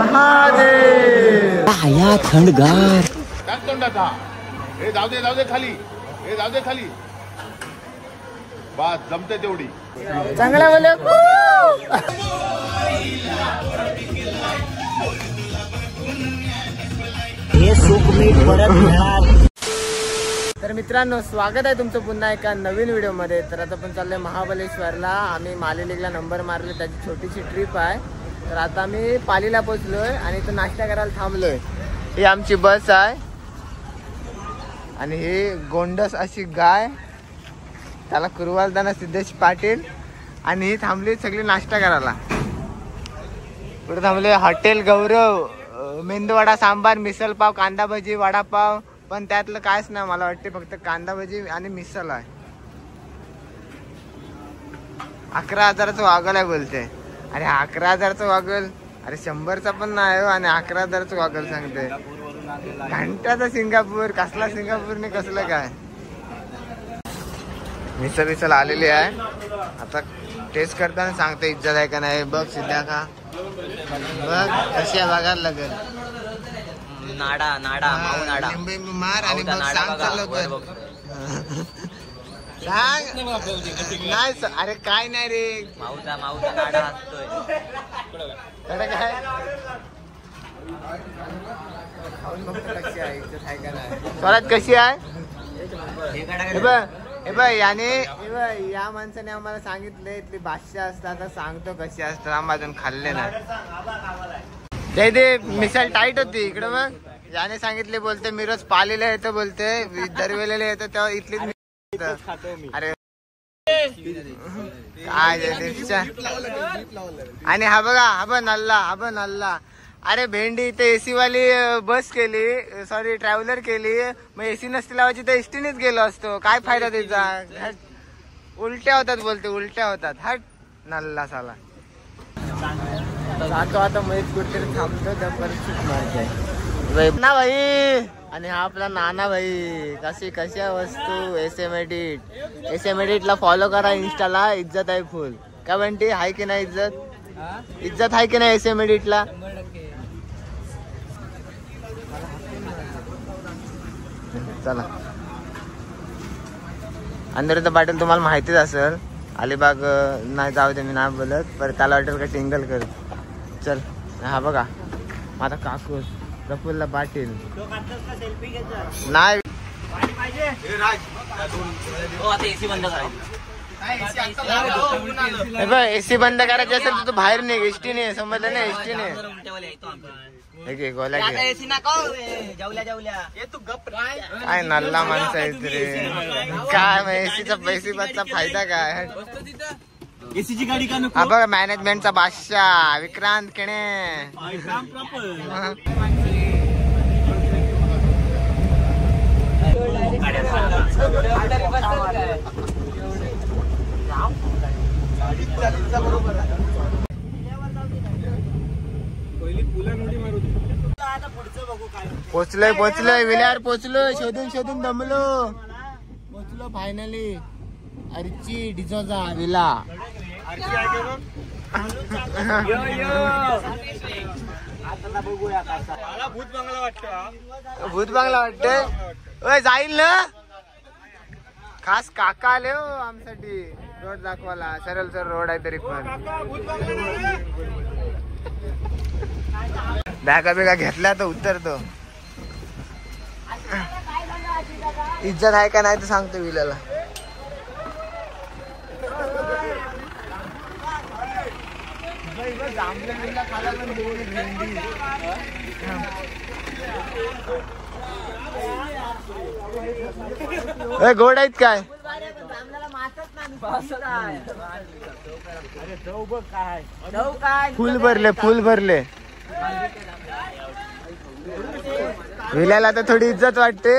महादेव थंडगार जाऊ दे खाली बात जमते तेवढी चांगला बोल. हे सुख मीठ परत मिळणार. तर मित्रांनो, स्वागत आहे तुमचं पुन्हा एका नवीन व्हिडिओ मध्ये. तर आता आपण चाललोय महाबळेश्वरला. आम्ही मालेलीला नंबर मारले, त्याची छोटीशी ट्रिप आहे. तर आता आम्ही पालीला पोहोचलोय आणि इथं नाश्ता करायला थांबलोय. ही आमची बस आहे आणि ही गोंडस अशी गाय, त्याला कुरवालदाना सिद्धेश पाटील. आणि ही थांबली सगळी नाश्ता करायला. पुढे थांबले हॉटेल गौरव, मेंदूवडा, सांबार, मिसल पाव, कांदा भजी, वडापाव. पण त्यातलं कायच नाही, मला वाटते फक्त कांदा भजी आणि मिसल आहे. 11,000चं वागल आहे बोलते. अरे 11,000चं वागल, अरे 100चा पण नाही आणि 11,000चं वागल सांगते. घंट्याचा सिंगापूर, कसला सिंगापूरने कसलं काय. मिसल आलेली आहे. आता टेस्ट करताना सांगते इज्जत आहे का नाही. बघ सिद्ध्या का, बघ कशी आहे बघायला लागेल. नाडा माऊ नाडा लिंबू मार आणि मग सांग चाललं कर. सांग नाही. अरे काय नाही रे, माऊचा नाडा असतोय. काय खाऊन बघतो कशी आहे, इज्जत आहे का नाही. स्वरात कशी आहे. हे बघ याने, या माणसाने आम्हाला सांगितले इथली भाषा असतात. आता सांगतो कशी असतात. आम्ही अजून खाल्ले नाही. ते मिसळ टाईट होती इकडे. मग याने सांगितले, बोलते मी रोज पालेला येतो, बोलते दरवेळेला येतो तेव्हा इथली. अरे काय आणि हा बघ नल्ला. अरे भेंडी इथे एसी वाली बस केली, सॉरी ट्रॅव्हलर केली. मग एसी नसती लावायची तर एसटीनेच गेलो असतो. काय फायदा त्याचा. उलट्या होतात बोलते, उलट्या होतात. हट नल्ला साला. जातो आता मग कुठेतरी थांबतो, त्या परिस्थिती मारते ना भाई. आणि हा आपला नाना भाई. कशी वस्तू. एसएम एडिट ला फॉलो करा इंस्टाला. इज्जत आहे फुल. काय म्हणते, हाय की नाही इज्जत आहे की नाही एसएम एडिट ला. चला अंधेरीचा पाटील तुम्हाला माहितीच असेल. अलिबाग नाही, जाऊ दे मी नाही बोलत. पर त्याला वाटेल का टिंगल कर. चल हा बघा माझा काकू प्रफुल्ल पाटील. नाही एसी बंद करायची असेल तर तू बाहेर नाही. एसटीने समजलं ना, एसटीने. काय नल्ला माणसं आहेत रे. काय एसीचा पैसेचा फायदा काय. एसीची गाडी का नको. हा बघा मॅनेजमेंटचा बादशाह विक्रांत केणे. पोचलोय विल्यावर पोचलोय. शोधून दमलो. पोचलो फायनली. अर्ची डिझोजा विला. भूत बंगला वाटतंय. जाईल ना. खास काका आले हो आमच्यासाठी रोड दाखवायला. सरळ रोड आहे तरी पण. बॅगा घेतल्या तर उतरतो. इज्जत आहे का नाही तर सांगतो विल्याला. गोड आहेत काय. फुल भरले. विल्याला तर थोडी इज्जत वाटते.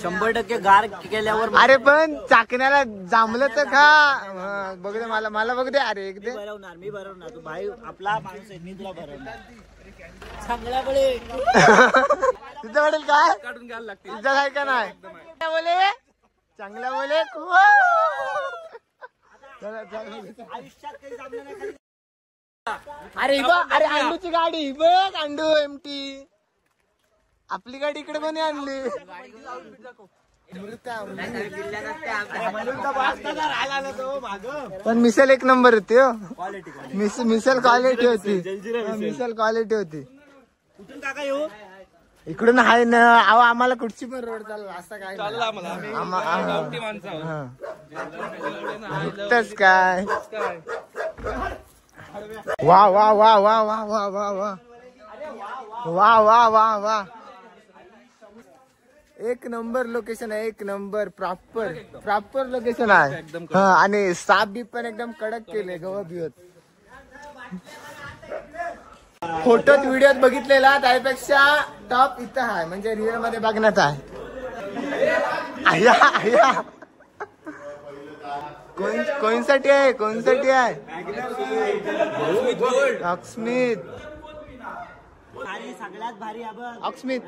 100% गार केल्यावर. अरे पण चाकण्याला जांभलं तर खा. बघ दे मला बघ दे. अरे एक दे. मी भरवणार. तू भाई आपला माणूस आहे, मी तुला भरवणार. चांगल्याकडे तुझं वडील काय काढून घ्यायला लागते. इज्जत आहे का नाही बोले. चांगला बोले आयुष्यात काही जमलं नाही खाली. अरे अरे अंडूची गाडी बघ अंडू एमटी आपली गाडी इकडे कोणी आणली पण मिसल एक नंबर होती हो मिसल क्वालिटी होती मिसल क्वालिटी होती. कुठून काका येऊ इकडून आहे ना अहो आम्हाला कुठची पण रोड चालला असं काय नुकतंच काय वा वा वा वा वा वा वा वा वा वा वा वा एक नंबर लोकेशन आहे एक नंबर प्रॉपर लोकेशन आहे हा आणि साप बी पण एकदम कडक केले गवत बिवत फोटोत व्हिडिओत बघितलेला त्यापेक्षा टॉप इथं आहे म्हणजे रिअल मध्ये बघण्यात आहे. कोणसाठी आहे ऑक्समिथ आणि सगळ्यात भारी आपण ऑक्समिथ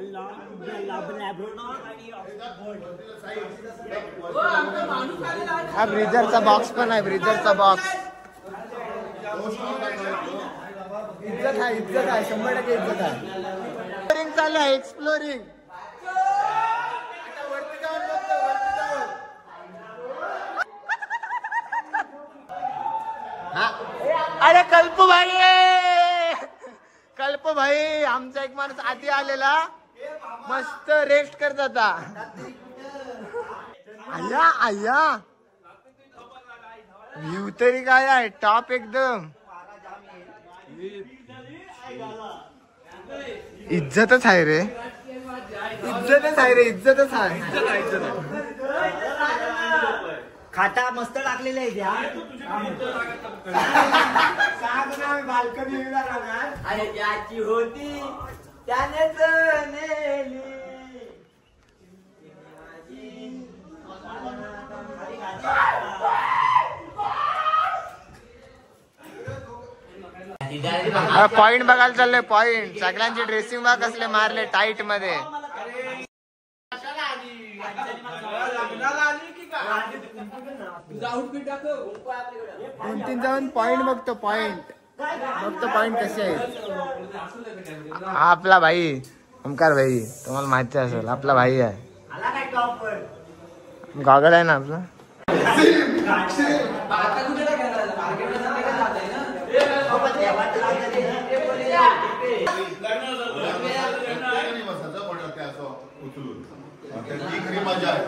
हा ब्रिजरचा बॉक्स पण आहे ब्रिजरचा बॉक्स इज्जत आहे 100% इज्जत आहे. एक्सप्लोरिंग चालू आहे एक्सप्लोरिंग अरे कल्प भाई आमचा एक माणूस आधी आलेला मस्त रेस्ट करत होता. आया व्ह्यू तरी काय आहे टॉप एकदम इज्जतच आहे रे इज्जतच आहे. खाता मस्त टाकलेले आहे त्या बाल्कनी अरे त्याची होती त्यानेच नेली. पॉइंट बघायला चाललंय पॉइंट सगळ्यांचे ड्रेसिंग बघ कसले मारले टाईट मध्ये. दोन तीन जाऊन पॉइंट बघतो पॉइंट कसे आहेत. आपला भाई ओमकार भाई तुम्हाला माहिती असेल आपला भाई आहे गॉगल आहे ना आपला. मजा आहे.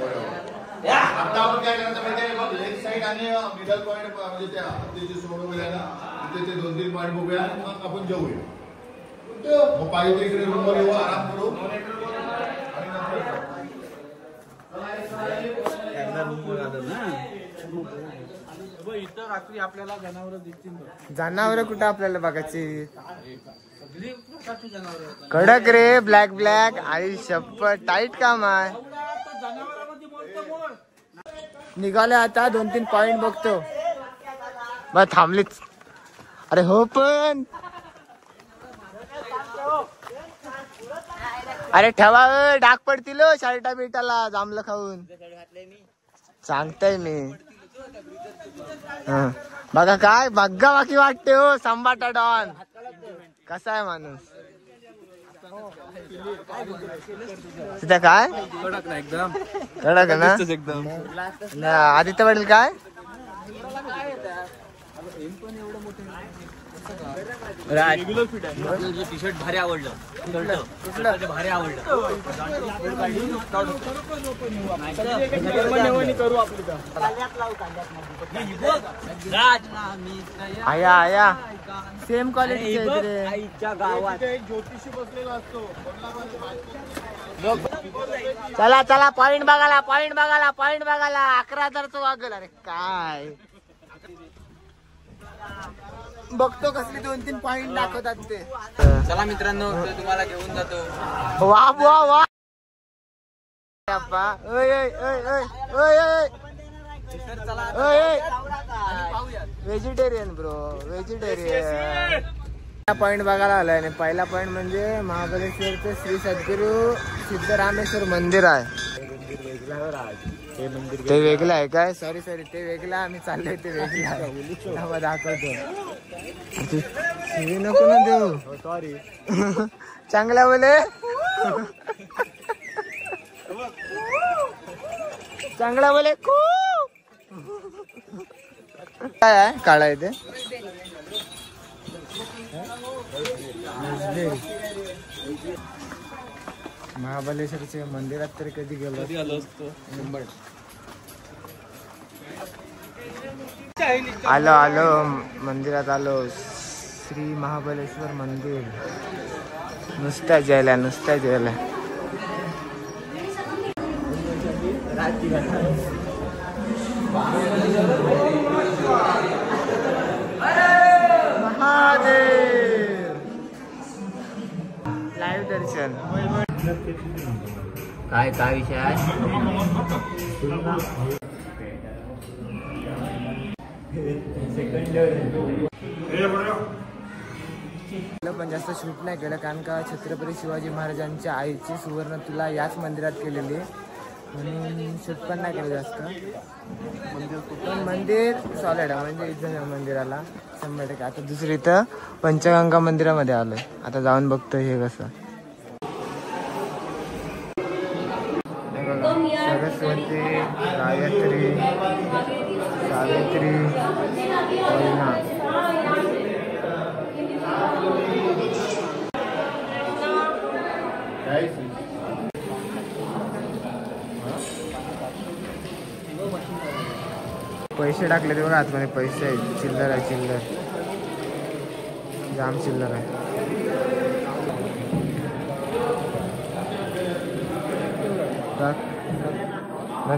आता आपण काय करायचं माहिती आहे बघ लेग साईड आणि मिडल पॉईंट म्हणजे त्याची सोड वगैरे ना तिथे ते 2-3 पॉईंट बघूया मग आपण जाऊया. मग पाहिजे इकडे रूमवर येऊ आराम करू इथं रात्री आपल्याला जनावर दिसतील. जनावर कुठं आपल्याला बघायची कडक रे ब्लॅक आई शप्पथ टाईट काम आहे. निघाले आता 2-3 पॉइंट बघतो बस थांबलीच. अरे हो पण अरे ठेवा डाग पडतील शर्टा बिटाला जांभलं खाऊन सांगताय मी. बघा काय बघा बाकी वाटते हो संबाटा डॉन कसा आहे माणूस तिथे काय कडक ना एकदम कडक ना एकदम. आदित्य पाटील काय टी शर्ट भारी आवडलं भारी आवडलं. आया सेम क्वालिटी आईच्या गावात ज्योतिषी बसलेला असतो. चला पॉइंट बघायला 11,000चं वागल. अरे काय बघतो कसली 2-3 पॉइंट दाखवतात ते. चला मित्रांनो तुम्हाला घेऊन जातो. वा व्हेजिटेरियन ब्रो व्हेजिटेरियन. पॉइंट बघायला आलाय आणि पहिला पॉइंट म्हणजे महाबळेश्वरचं श्री सद्गुरू सिद्धरामेश्वर मंदिर आहे. ते वेगळं आहे काय? सॉरी ते वेगळं आम्ही चाललोय ते वेगळं आहे. दाखवतो शिवी नको ना देऊ. सॉरी. चांगला बोले चांगला बोले. काय आहे काळा आहे ते? महाबलेश्वरच्या मंदिरात तरी कधी गेलो असतो. आलो मंदिरात आलो. श्री महाबलेश्वर मंदिर. नुसत्या जायला महादेव लाईव्ह दर्शन. काय विषय आहे? पण जास्त शूट नाही केलं कारण का छत्रपती शिवाजी महाराजांच्या आईची सुवर्ण तुला याच मंदिरात केलेली म्हणून शूट पण नाही केलं जास्त. पण मंदिर सॉलिड आहे म्हणजे इथं मंदिराला 100%. आता दुसरी इथं पंचगंगा मंदिरामध्ये आलोय. आता जाऊन बघतो हे कसं. सरस्वती, गायत्री, सावित्री, पैसे टाकले ते बघा आतमध्ये. पैसे आहेत. चिल्लर जाम चिल्लर आहे.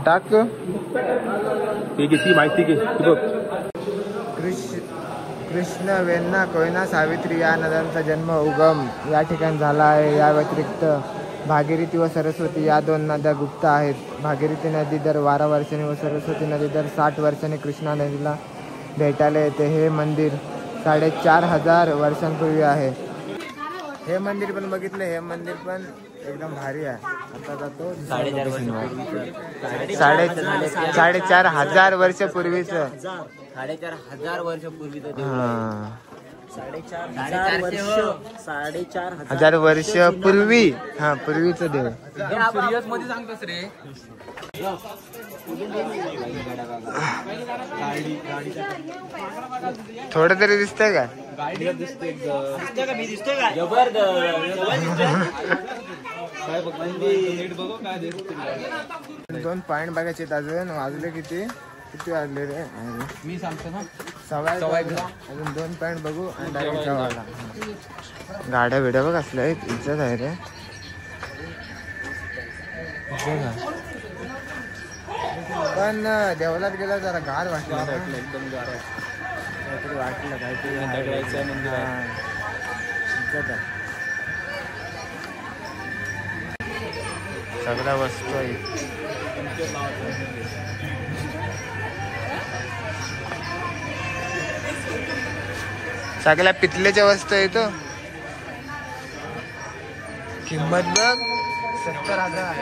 टाक किती माहिती घे. कृष्ण, वेण्णा, कोयना, सावित्री या नद्यांचा जन्म उगम या ठिकाणी झाला आहे. या व्यतिरिक्त भागीरथी व सरस्वती या 2 नद्या गुप्त आहेत. भागीरथी नदी दर 12 वर्षांनी व सरस्वती नदी दर 60 वर्षांनी कृष्णा नदीला भेटायला येते. हे मंदिर 4500 वर्षांपूर्वी आहे. हे मंदिर पण बघितलं. हे मंदिर पण एकदम भारी आहे. आता जातो 4500 वर्षापूर्वीच. 4500 वर्षापूर्वीच. 4500 वर्ष पूर्वी. हा पूर्वीच देव. सिरियस मध्ये सांगतोस रे. थोडं तरी दिसतंय का? दिसतोय का? मी दिसतोय का? काय बघ नीट बघू काय दिसतोय. 2 पॉइंट बघायचे अजून. वाजले किती वाजले रे? मी सांगतो ना. सवाय अजून 2 पॉइंट बघू आणि डायरेक्ट गावाला. गाड्या बिड्या बघ असल्या इज्जत आहे रे. पण देवलात गेला जरा गार वाटलं. एकदम गार काहीतरी वाटलं काहीतरी इज्जत आहे. सगळ्या वस्तू आहेत. सगळ्या पितलेच्या वस्तू आहेत. किंमत बघ 70,000.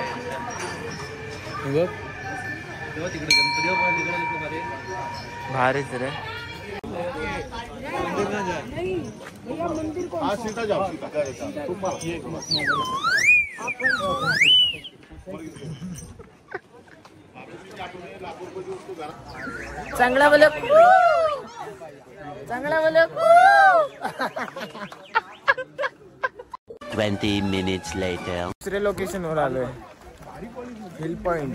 भारीच रे. चांगला बोल. 20 minutes later. दुसरे लोकेशन वर आलोय. हिल पॉइंट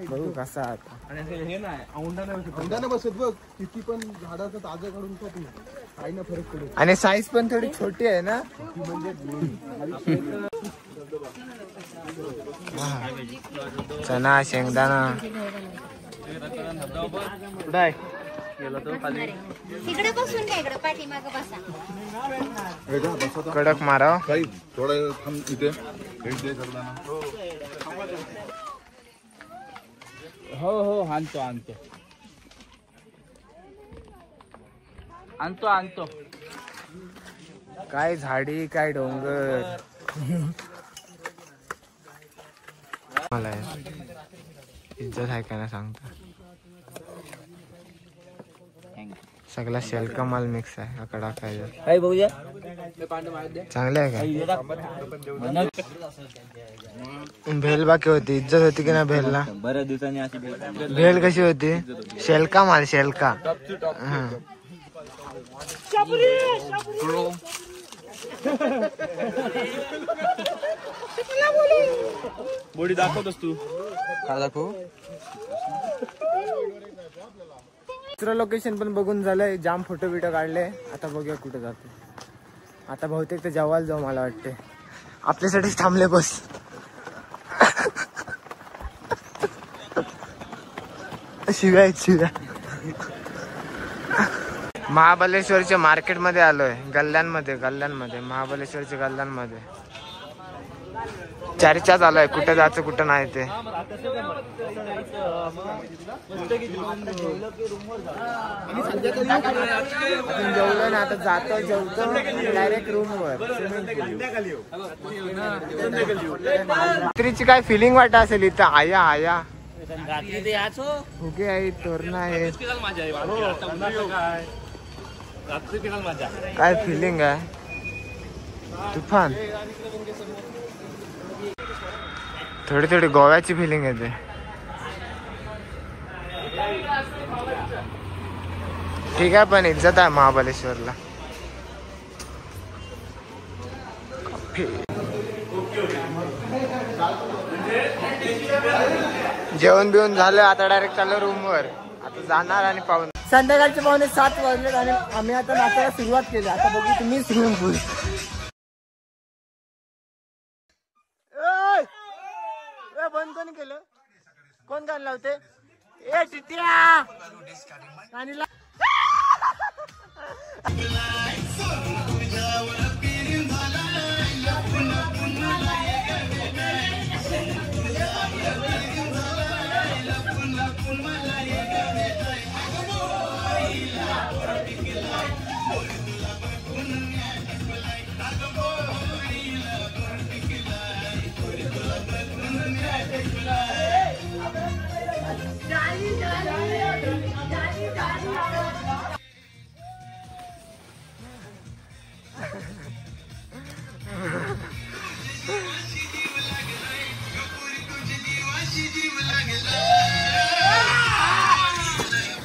बघू कसा आता. हे नाही औंढा बसत बघ. किती पण झाडाचं ताजं काढून काही ना फरक पडेल. आणि साईज पण थोडी छोटी आहे ना. चना शेंगदाणा कुठं गेला तो खाली. इकडे बसून घ्या. इकडे पाठीमागं बसा. कडक माराव. थोडं इथे हो आणतो. काय झाडी काय डोंगर. मला इज्जत आहे का ना सांगता. सगळा शेलका माल मिक्स आहे आकडा काय चांगले आहे का. भेल बाकी होती, इज्जत होती की ना भेलला. बऱ्याच दिवसांनी अशी भेल कशी होती. शेलका माल शेलका. बॉडी दाखवतोस तू. काय दाखवू. दुसरं लोकेशन पण बघून झालंय. जाम फोटो बिटो काढले. आता बघूया कुठे जातो. आता बहुतेक ते जवाल जाऊ मला वाटते. आपल्यासाठीच थांबले बस. शिव्या शिव्या. महाबलेश्वरच्या मार्केट मध्ये आलोय. गल्ल्यांमध्ये महाबलेश्वरच्या गल्ल्यांमध्ये चर्चा चालू आहे कुठे जायचं कुठं नाही ते. जेवलं ना आता जातो जेवतो डायरेक्ट रूम वर. रात्रीची काय फिलिंग वाटत असेल इथं. आया ओके आई तोरणा आहे. काय फिलिंग आहे. तुफान थोडी थोडी गोव्याची फिलिंग येते. ठीक आहे पण इज्जत आहे महाबलेश्वरला. जेवण बिवून झालं. आता डायरेक्ट चाललो रूम वर. आता जाणार आणि पाहून. संध्याकाळचे 7:15 वाजले आणि आम्ही आता नाचायला सुरुवात केली. आता बघू तुम्ही स्विमिंग पूल. बंद कोण केलं. कोण गाणं लावते. ए टिट्या गाणी लाव.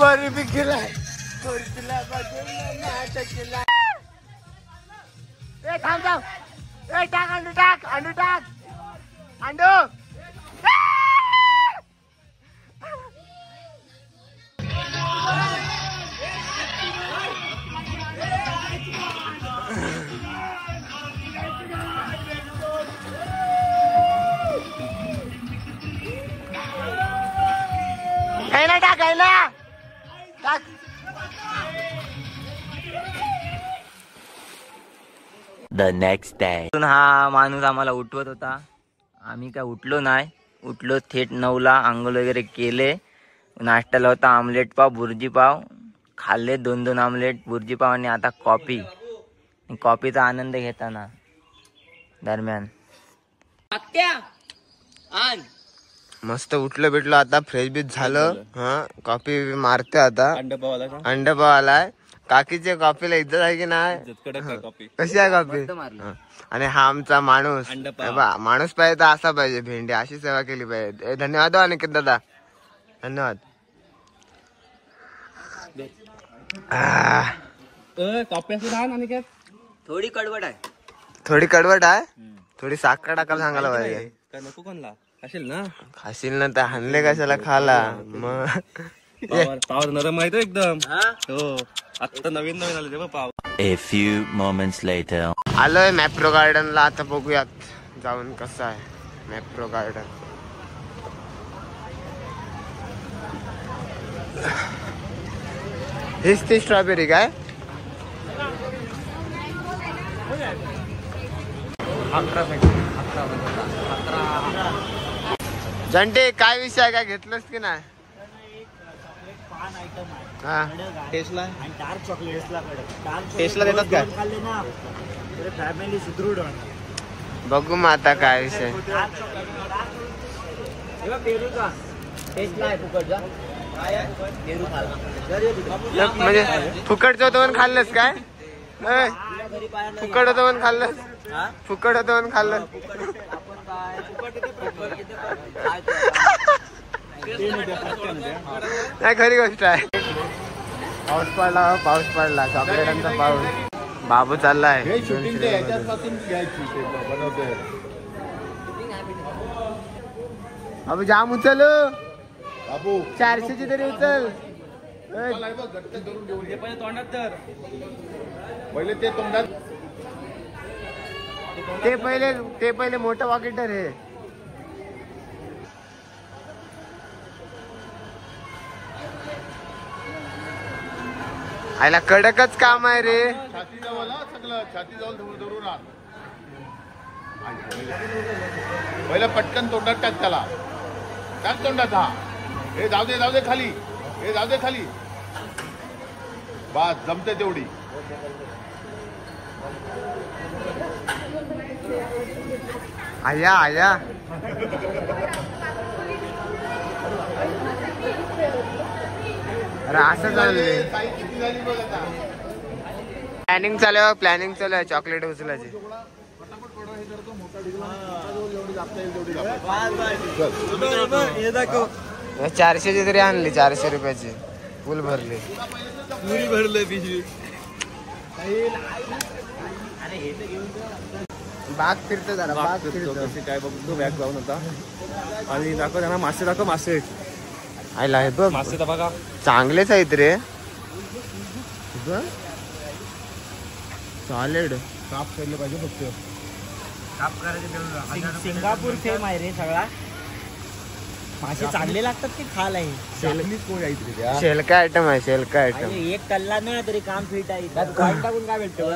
परी भी गिलाय. ए थांब थांब. ए टाक अंडू टाक अंडू टाक अंडू. काही ना टाक आहे ना टाक. The next day. हा माणूस आम्हाला उठवत होता. आम्ही काय उठलो नाही. उठलो थेट 9ला. आंघोळ वगैरे केले. नाश्त्याला होता आमलेट पाव बुर्जी पाव. खाल्ले 2 आमलेट बुर्जी पाव आणि आता कॉफी. कॉफीचा आनंद घेताना दरम्यान मस्त उठलं बिटलं. आता फ्रेश बीच झालं. हा कॉफी मारते आता. अंडपाव आलाय. काकीच्या कॉफीला इज्जत आहे की नाही. कशी आहे कॉफी. आणि हा आमचा माणूस. माणूस पाहिजे तर असा पाहिजे. भेंडी अशी सेवा केली पाहिजे. धन्यवाद अनिकेत दादा. धन्यवाद. थोडी कडवट आहे. थोडी कडवट आहे. थोडी साखर टाकायला सांगायला पाहिजे. नको कोणला खाशील ना. खाशील ना तर हाणले कशाला खाला. मग पाव नरम आहे तो एकदम. हो आता नवीन आले ते पाव. A few moments later. आलोय मॅप्रो गार्डनला. आता बघूयात जाऊन कसं आहे मॅप्रो गार्डन. हेच ती स्ट्रॉबेरी काय. जंटे काय विषय आहे. काय घेतलंस की नाही. हा टेस्टला आणि डार्क चॉकलेट टेस्टला देतात काय. फॅमिली सुदृढ बघू मग आता काय विषय. म्हणजे फुकटचं होतं पण खाल्लंस काय? फुकट होतं पण खाल्लं, फुकट होतं पण खाल्लं. नाही खरी गोष्ट आहे. पाऊस पडला, पाऊस पडला, चॉकलेटांचा पाऊस. बाबू चाललाय शूटिंग याच्यापासून घ्यायची बनवतोय. बाबू जाम उचल बाबू 400ची तरी उचल. घट्ट करून घेऊन ये. तोंडात तर पहिले ते तोंडात ते पहिले मोठं वाकेटर आहे. आयला कडकच काम आहे रे. छाती जवळ सगळं छाती जवळ धरून आण. पहिलं पटकन तोंडात टाक त्याला. टाक तोंडात. हा हे जाऊ दे खाली. हे जाऊ दे खाली. बस जमते तेवढी. आया आया अरे असं चाललंय. किती झाली बघ आता. प्लॅनिंग चालू आहे, प्लॅनिंग चालू आहे चॉकलेट उचलायची. 400ची तरी आणली, 400 रुपयाची फुल भरली. बाग फिरतो जरा, बाग फिरतो. काय बघतो बॅग जाऊन होता आणि दाखव त्यांना मासे, दाखव मासे. आयला हे बघ मासे तर बघा चांगलेच आहेत रे. सॉलिड साफ केलं पाहिजे फक्त. सिंगापूर फेम आहे रे सगळा. मासे चांगले लागतात की खाल आहे. शेलका आयटम आहे, शेलका आयटम. एक कल्ला ना तरी काम फिट आहे. कॉईन टाकून काय भेटतो?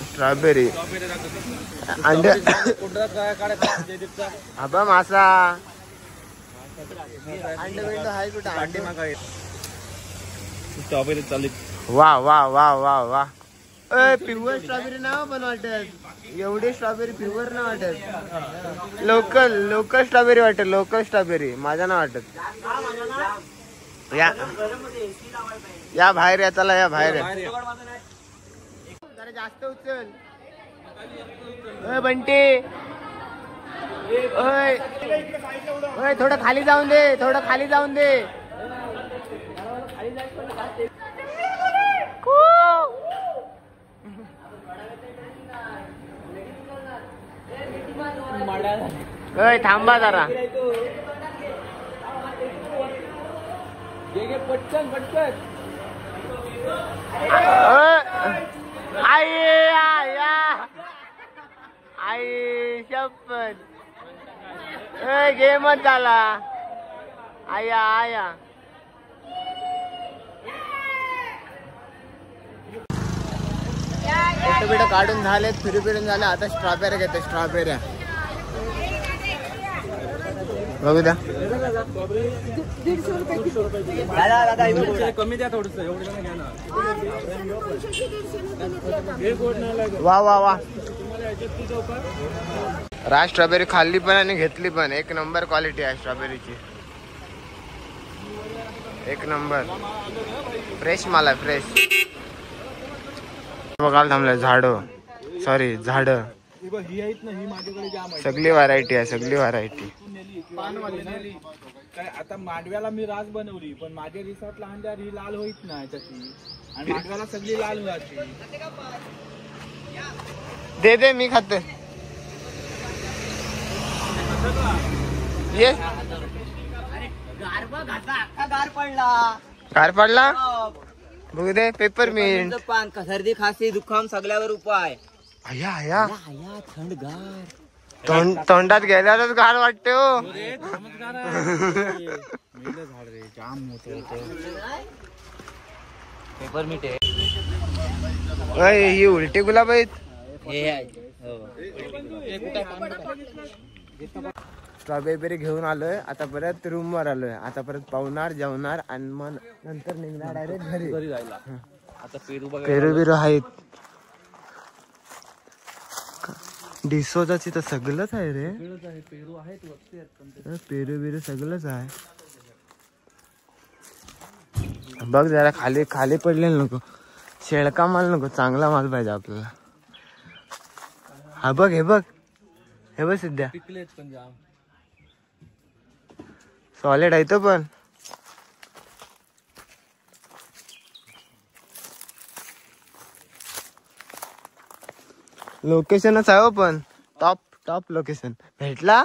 स्ट्रॉबेरी अंडे. आबा मासा अंडे बिंड आहे कुठं? अंडे स्ट्रॉबेरी चालली. वा वा वा वा वा. प्युअर स्ट्रॉबेरी ना पण वाटत. एवढी स्ट्रॉबेरी प्युअर ना वाटत. लोकल स्ट्रॉबेरी वाटत. लोकल स्ट्रॉबेरी माझा ना वाटत. या बाहेर या, चला या बाहेर या. जरा जास्त उचल. बंटी थोडं खाली जाऊन दे, थोडं खाली जाऊन दे. थांबा जरा. पटकन पटकन. आई शपथ गेमच झाला. आया आया फोटो बिटो काढून झाले, फिरून झाले. आता स्ट्रॉबेरी घेते, स्ट्रॉबेऱ्या बघू द्या. कमी द्या थोडस. वा वा वा. राज स्ट्रॉबेरी खाल्ली पण आणि घेतली पण. एक नंबर क्वालिटी आहे स्ट्रॉबेरीची. एक नंबर फ्रेश माल आहे, फ्रेश. बघायला थांबलंय झाड, सॉरी झाड. ही आहेत ना, ही माझ्याकडे जाम आहे. सगळी व्हरायटी आहे, सगळी व्हरायटी. काय आता मांडव्याला मी रास बनवली, पण माझ्या रिसॉर्टला आणल्यावर ही लाल होईत नाही त्याची, आणि मांडव्याला सगळी लाल होती. दे दे, मी खाते. ये गार पडला. बघू दे. Paper minute. पान, सर्दी खासी जुखाम सगळ्यावर उपाय. आया आया थंडगार. तोंडात गेल्यावरच गार वाटते हो. पेपर मीठ ही उलटी गुलाब आहेत. स्ट्रॉबेरी घेऊन आलोय. आता परत रूम वर आलोय. आता परत पावणार, जेवणार आणि मग नंतर निघणार डायरेक्ट घरी जायला. आता पेरू बघा. पेरू बिरू आहेत. डिसोजाची तर सगळंच आहे रे. पेरू आहेत वरती आहेत पण ते. पेरू बिरू सगळंच आहे. बघ जरा खाली खाली पडलेलं नको, शेळका माल नको, चांगला माल पाहिजे आपल्याला. हा बघ, हे बघ, हे बघ सध्या पिकलेत पण जाम. सॉलिड आहे तो पण. लोकेशनच आहे हो पण टॉप टॉप लोकेशन भेटला.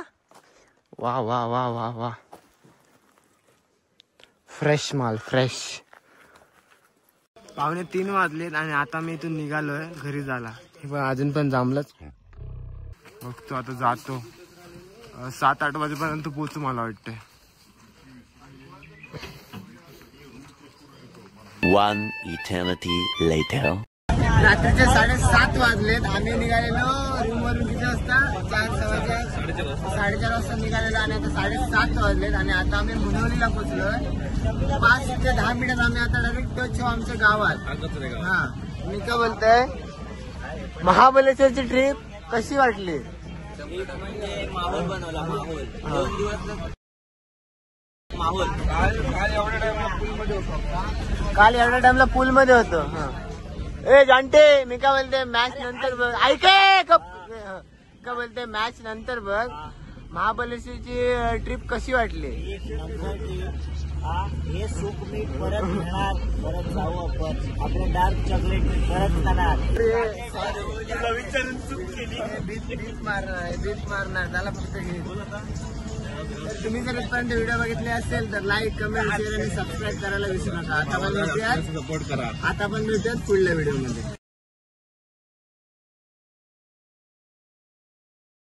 वा वा वा वा वा, फ्रेश माल फ्रेश. 2:45 वाजलेत आणि आता मी इथून निघालोय घरी जायला. हे पण अजून पण जांभलंच बघतो, आता जातो. 7-8 वाजेपर्यंत पोहोचू मला वाटतंय. One eternity later. रात्रीचे 7:30 वाजलेत. आम्ही निघालेलो रूम वरून किती वाजता? 4:15 वाजता निघालेलो आणि आता 7:30 वाजलेत आणि आता आम्ही मुनवलीला पोहोचलोय. 5 ते 10 मिनिटात आम्ही आता डायरेक्ट टच होऊ आमच्या गावात. हा, मी काय बोलतोय, महाबलेश्वरची ट्रिप कशी वाटली? माहोल बनवला, माहोल. 2 दिवस माहोल. काल एवढ्या टाइमला पूल मध्ये होतो. ए जाणते, मी काय बोलते, मॅच नंतर बघ. ऐके काय बोलते, मॅच नंतर बघ. महाबलेश्वरची ट्रिप कशी वाटली? हे सुख मी परत घेणार, परत जाऊ आपण. आपले डार्क चॉकलेट परत खाणार. विचारून चूक केली. बीट मारणार त्याला फक्त घे. तुम्ही जर इथपर्यंत व्हिडिओ बघितले असेल तर लाईक, कमेंट, शेअर आणि सबस्क्राईब करायला विसरू नका. आता पण भेटूयात पुढल्या व्हिडिओ मध्ये.